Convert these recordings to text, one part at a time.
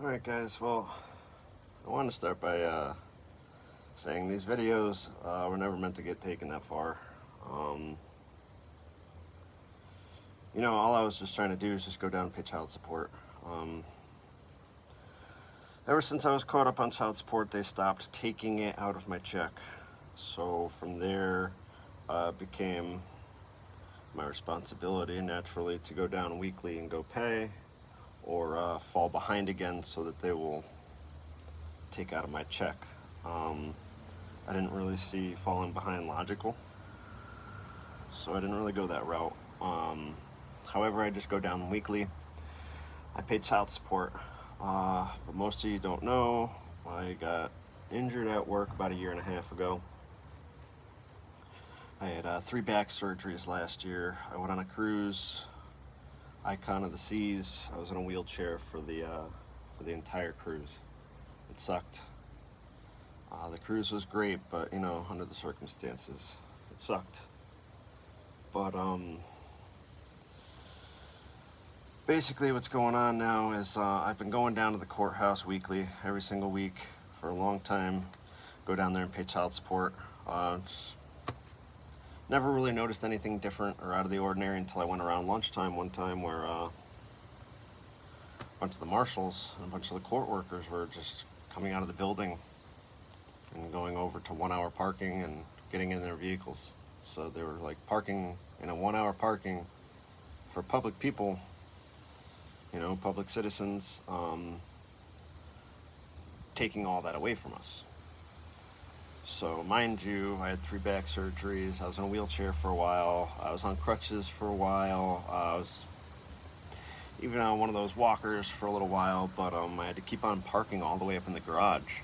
Alright guys, well, I want to start by saying these videos were never meant to get taken that far. All I was just trying to do is just go down and pay child support. Ever since I was caught up on child support, they stopped taking it out of my check. So from there, it became my responsibility, naturally, to go down weekly and go pay, or fall behind again so that they will take out of my check. I didn't really see falling behind logical, so I didn't really go that route. However, I just go down weekly. I pay child support, but most of you don't know, I got injured at work about a year and a half ago. I had 3 back surgeries last year. I went on a cruise, Icon of the Seas. I was in a wheelchair for the entire cruise. It sucked. The cruise was great, but under the circumstances, it sucked. But basically what's going on now is I've been going down to the courthouse weekly, every single week for a long time. Go down there and pay child support. Never really noticed anything different or out of the ordinary until I went around lunchtime one time, where a bunch of the marshals and a bunch of the court workers were just coming out of the building and going over to 1 hour parking and getting in their vehicles. So they were like parking in a 1 hour parking for public people, public citizens, taking all that away from us. So mind you, I had 3 back surgeries. I was in a wheelchair for a while. I was on crutches for a while. I was even on one of those walkers for a little while, but I had to keep on parking all the way up in the garage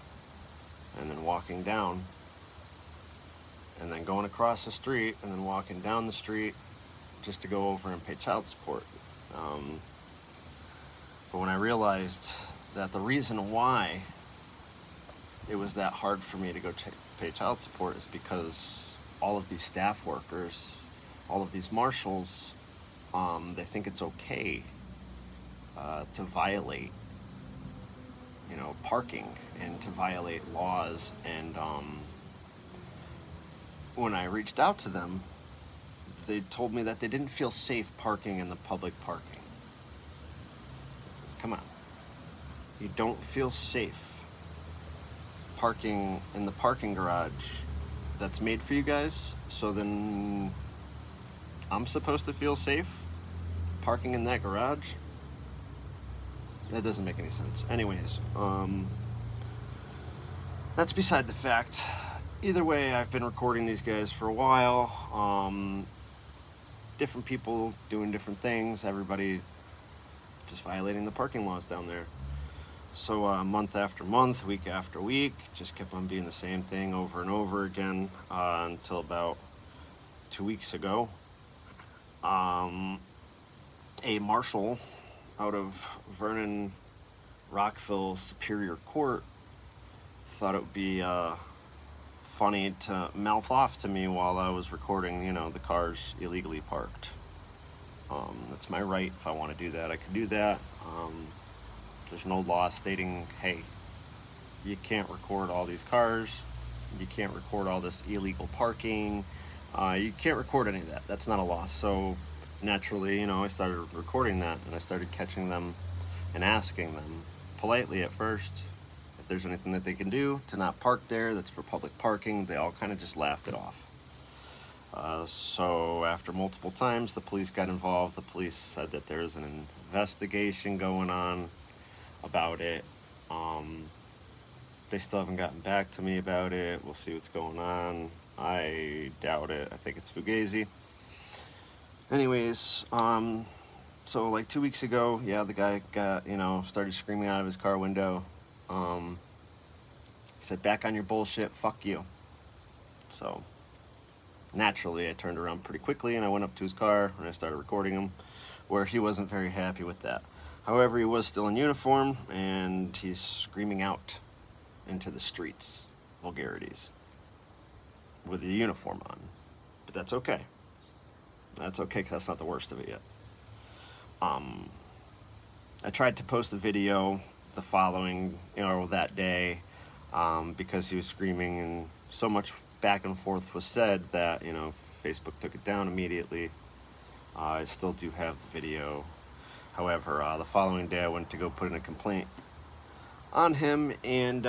and then walking down and then going across the street and then walking down the street just to go over and pay child support. But when I realized that the reason why it was that hard for me to go pay child support is because all of these staff workers, all of these marshals, they think it's okay to violate, parking and to violate laws. And when I reached out to them, they told me that they didn't feel safe parking in the public parking. Come on. You don't feel safe parking in the parking garage that's made for you guys, so then I'm supposed to feel safe parking in that garage? That doesn't make any sense. Anyways, that's beside the fact. Either way, I've been recording these guys for a while. Different people doing different things, everybody just violating the parking laws down there. So month after month, week after week, just kept on being the same thing over and over again, until about 2 weeks ago. A marshal out of Vernon Rockville Superior Court thought it would be funny to mouth off to me while I was recording, the cars illegally parked. That's my right. If I want to do that, I can do that. There's no law stating, hey, you can't record all these cars, you can't record all this illegal parking, you can't record any of that. That's not a law. So naturally, I started recording that, and I started catching them and asking them politely at first if there's anything that they can do to not park there that's for public parking. They all kind of just laughed it off. So after multiple times, the police got involved. The police said that there's an investigation going on about it. They still haven't gotten back to me about it. We'll see what's going on. I doubt it. I think it's Fugazi. Anyways, so like 2 weeks ago, the guy got, started screaming out of his car window. He said, "Back on your bullshit, fuck you." So naturally, I turned around pretty quickly and I went up to his car and I started recording him, where he wasn't very happy with that. However, he was still in uniform and he's screaming out into the streets vulgarities with the uniform on. But that's okay. That's okay, because that's not the worst of it yet. I tried to post a video the following, that day, because he was screaming, and so much back and forth was said that, Facebook took it down immediately. I still do have the video. However, the following day I went to go put in a complaint on him, and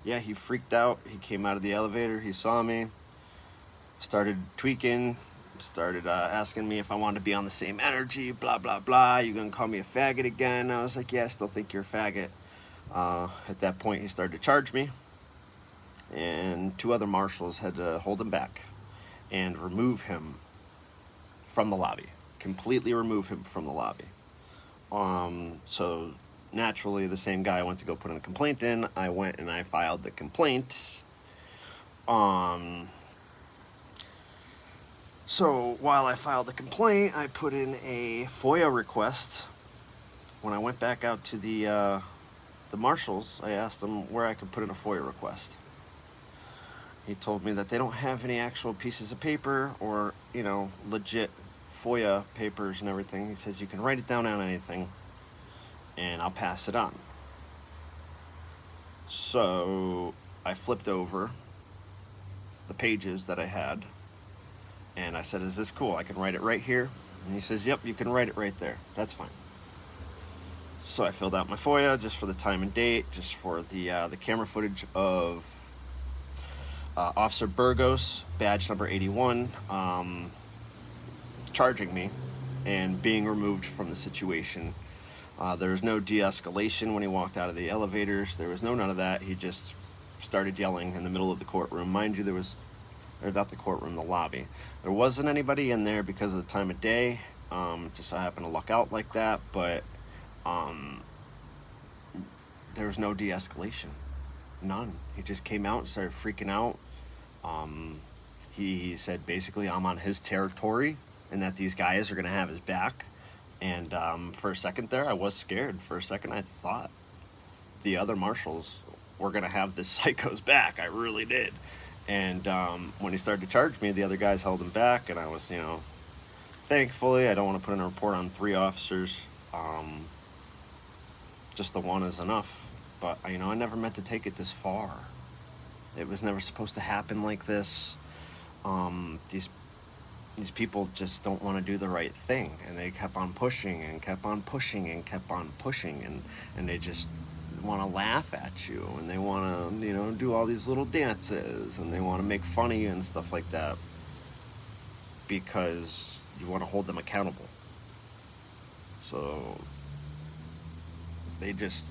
yeah, he freaked out. He came out of the elevator, he saw me, started tweaking, started asking me if I wanted to be on the same energy, blah, blah, blah. You gonna call me a faggot again? I was like, yeah, I still think you're a faggot. At that point, he started to charge me, and 2 other marshals had to hold him back and remove him from the lobby, completely remove him from the lobby. So naturally, the same guy I went to go put in a complaint in, I went and I filed the complaint. So while I filed the complaint, I put in a FOIA request. When I went back out to the marshals, I asked them where I could put in a FOIA request. He told me that they don't have any actual pieces of paper or, legit FOIA papers and everything. He says you can write it down on anything and I'll pass it on. So I flipped over the pages that I had, and I said, is this cool? I can write it right here? And he says, yep, you can write it right there. That's fine. So I filled out my FOIA just for the time and date, just for the camera footage of Officer Burgos, badge number 81, charging me and being removed from the situation. There was no de-escalation when he walked out of the elevators. There was none of that. He just started yelling in the middle of the courtroom. Mind you, or not the courtroom, the lobby. There wasn't anybody in there because of the time of day. Just so I happened to luck out like that, but there was no de-escalation. None. He just came out and started freaking out. He said basically I'm on his territory and that these guys are going to have his back. And for a second there, I was scared. For a second, I thought the other marshals were going to have this psycho's back. I really did. And when he started to charge me, the other guys held him back, and I was, thankfully, I don't want to put in a report on 3 officers. Just the one is enough. But, I never meant to take it this far. It was never supposed to happen like this. These people just don't want to do the right thing, and they kept on pushing and kept on pushing and kept on pushing, and they just want to laugh at you, and they want to, do all these little dances, and they want to make fun of you and stuff like that because you want to hold them accountable. So they just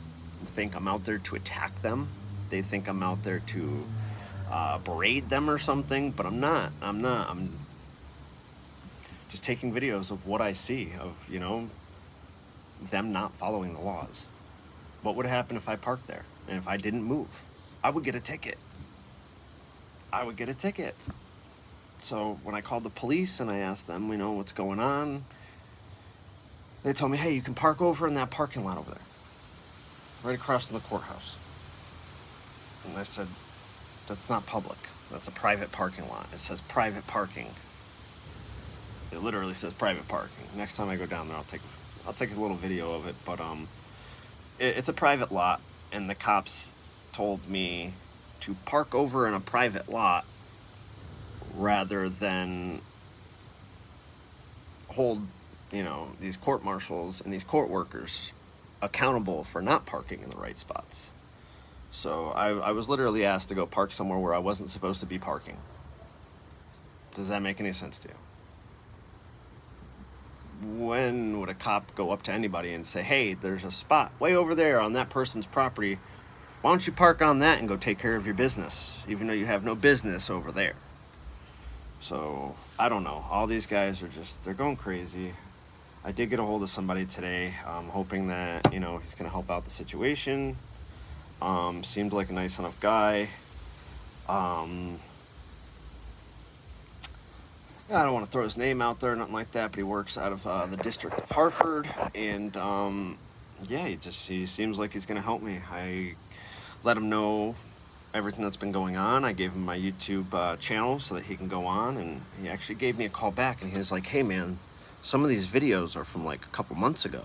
think I'm out there to attack them. They think I'm out there to berate them or something, but I'm not. I'm just taking videos of what I see of, them not following the laws. What would happen if I parked there and if I didn't move? I would get a ticket. So when I called the police and I asked them, what's going on, they told me, hey, you can park over in that parking lot over there, right across from the courthouse. And I said, that's not public. That's a private parking lot. It says private parking. It literally says private parking. Next time I go down there, I'll take a little video of it. But it's a private lot, and the cops told me to park over in a private lot rather than hold, these court marshals and these court workers accountable for not parking in the right spots. So I was literally asked to go park somewhere where I wasn't supposed to be parking. Does that make any sense to you? When would a cop go up to anybody and say, hey, there's a spot way over there on that person's property. Why don't you park on that and go take care of your business, even though you have no business over there? So, I don't know. All these guys are they're going crazy. I did get a hold of somebody today. I'm hoping that, he's going to help out the situation. Seemed like a nice enough guy. I don't want to throw his name out there, nothing like that, but he works out of the District of Hartford, and he seems like he's going to help me. I let him know everything that's been going on. I gave him my YouTube channel so that he can go on, and he actually gave me a call back, and he was like, hey man, some of these videos are from like a couple months ago.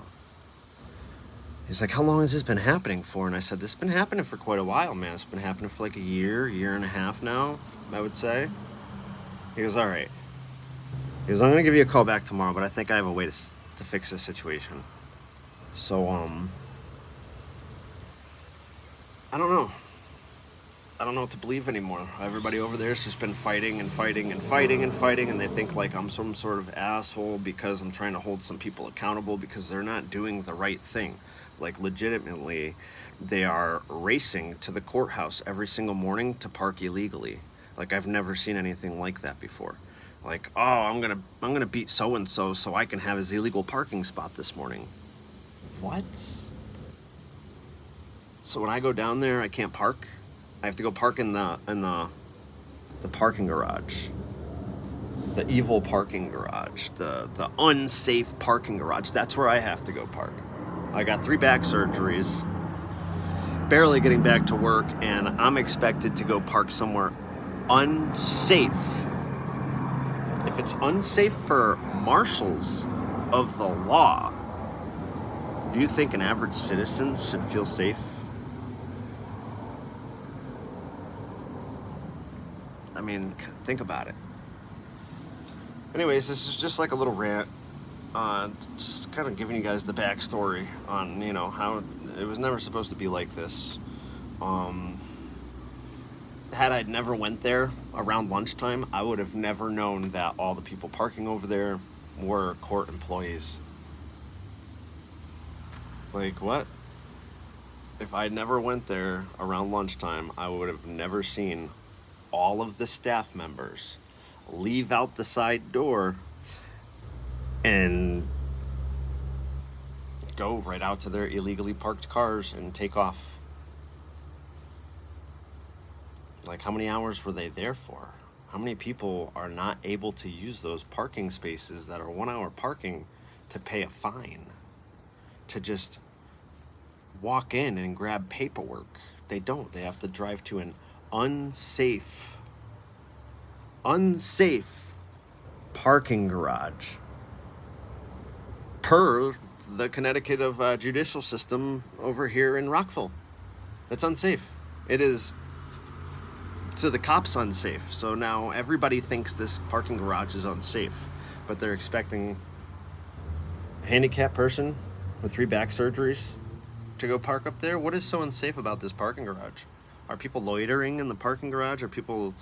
He's like, how long has this been happening for? And I said, this has been happening for quite a while, man. It's been happening for like a year and a half now, I would say. He goes, all right. He goes, I'm going to give you a call back tomorrow, but I think I have a way to fix this situation. So, I don't know. I don't know what to believe anymore. Everybody over there's just been fighting and fighting and fighting and fighting, and they think like I'm some sort of asshole because I'm trying to hold some people accountable because they're not doing the right thing. Like, legitimately, they are racing to the courthouse every single morning to park illegally. Like, I've never seen anything like that before. Like, oh, I'm gonna beat so and so I can have his illegal parking spot this morning. What? So when I go down there, I can't park. I have to go park in the parking garage, the evil parking garage, the unsafe parking garage. That's where I have to go park. I got 3 back surgeries, barely getting back to work, and I'm expected to go park somewhere unsafe. If it's unsafe for marshals of the law, do you think an average citizen should feel safe? I mean, think about it. Anyways, this is just like a little rant, just kind of giving you guys the backstory on, how it was never supposed to be like this. Had I never went there around lunchtime, I would have never known that all the people parking over there were court employees. Like, what? If I never went there around lunchtime, I would have never seen all of the staff members leave out the side door and go right out to their illegally parked cars and take off. Like, how many hours were they there for? How many people are not able to use those parking spaces that are 1 hour parking to pay a fine, to just walk in and grab paperwork? They don't. They have to drive to an unsafe parking garage per the Connecticut judicial system over here in Rockville. It's unsafe. It is, to the cops, unsafe. So now everybody thinks this parking garage is unsafe, but they're expecting a handicapped person with 3 back surgeries to go park up there. What is so unsafe about this parking garage? Are people loitering in the parking garage? Are people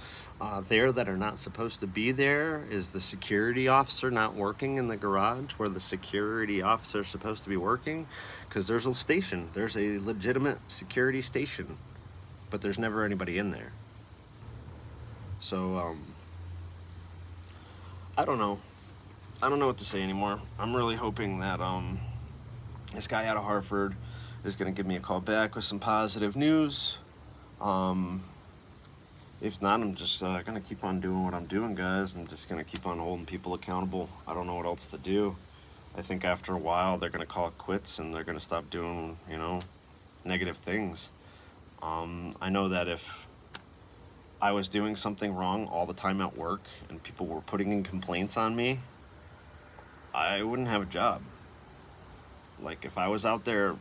there that are not supposed to be there? Is the security officer not working in the garage where the security officer is supposed to be working? Because there's a station. There's a legitimate security station, but there's never anybody in there. So, I don't know. I don't know what to say anymore. I'm really hoping that this guy out of Hartford is going to give me a call back with some positive news. If not, I'm just gonna keep on doing what I'm doing, guys. I'm just gonna keep on holding people accountable. I don't know what else to do. I think after a while they're gonna call it quits and they're gonna stop doing, negative things. I know that if I was doing something wrong all the time at work and people were putting in complaints on me, I wouldn't have a job. Like, if I was out there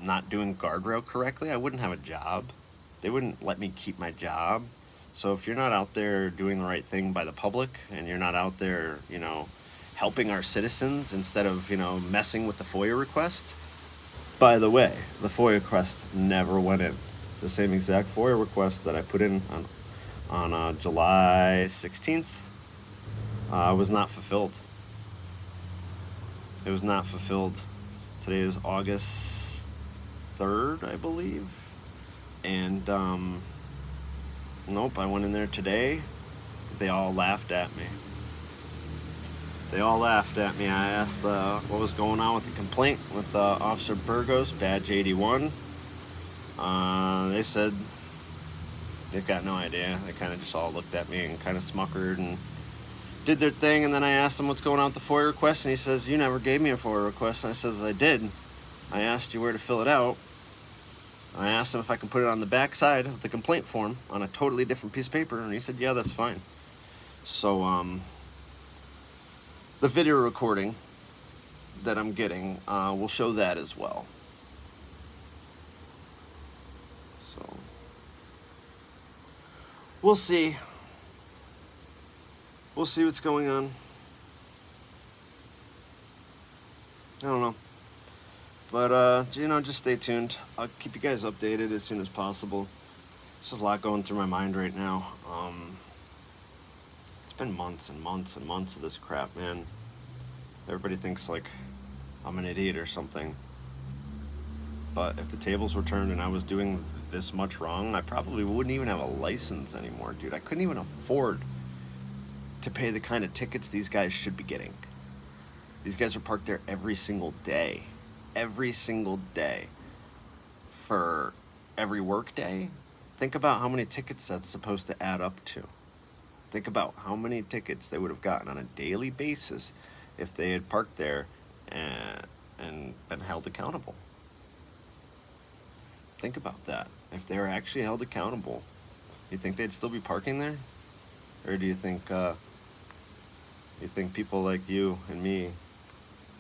not doing guardrail correctly, I wouldn't have a job. They wouldn't let me keep my job. So if you're not out there doing the right thing by the public and you're not out there, helping our citizens instead of, messing with the FOIA request. By the way, the FOIA request never went in. The same exact FOIA request that I put in on July 16th was not fulfilled. It was not fulfilled. Today is August 3rd, I believe. And, nope, I went in there today. They all laughed at me. I asked what was going on with the complaint with Officer Burgos, badge 81. They said they've got no idea. They kind of just all looked at me and kind of smuckered and did their thing. And then I asked him what's going on with the FOIA request, and he says, you never gave me a FOIA request. And I says, I did. I asked you where to fill it out. I asked him if I can put it on the back side of the complaint form on a totally different piece of paper, and he said, yeah, that's fine. So, the video recording that I'm getting will show that as well. we'll see. We'll see what's going on. I don't know. But, just stay tuned. I'll keep you guys updated as soon as possible. There's just a lot going through my mind right now. It's been months and months and months of this crap, man. Everybody thinks, like, I'm an idiot or something. But if the tables were turned and I was doing this much wrong, I probably wouldn't even have a license anymore, dude. I couldn't even afford to pay the kind of tickets these guys should be getting. These guys are parked there every single day. Every single day. For every work day. Think about how many tickets that's supposed to add up to. Think about how many tickets they would have gotten on a daily basis if they had parked there and been held accountable. Think about that. If they were actually held accountable, you think they'd still be parking there? Or do you think people like you and me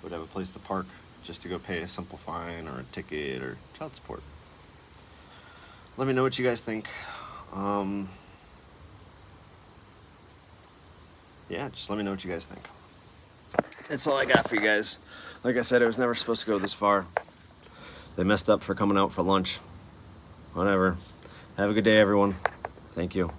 would have a place to park just to go pay a simple fine or a ticket or child support? Let me know what you guys think. Yeah, just let me know what you guys think. That's all I got for you guys. Like I said, I was never supposed to go this far. They messed up for coming out for lunch. Whatever. Have a good day, everyone. Thank you.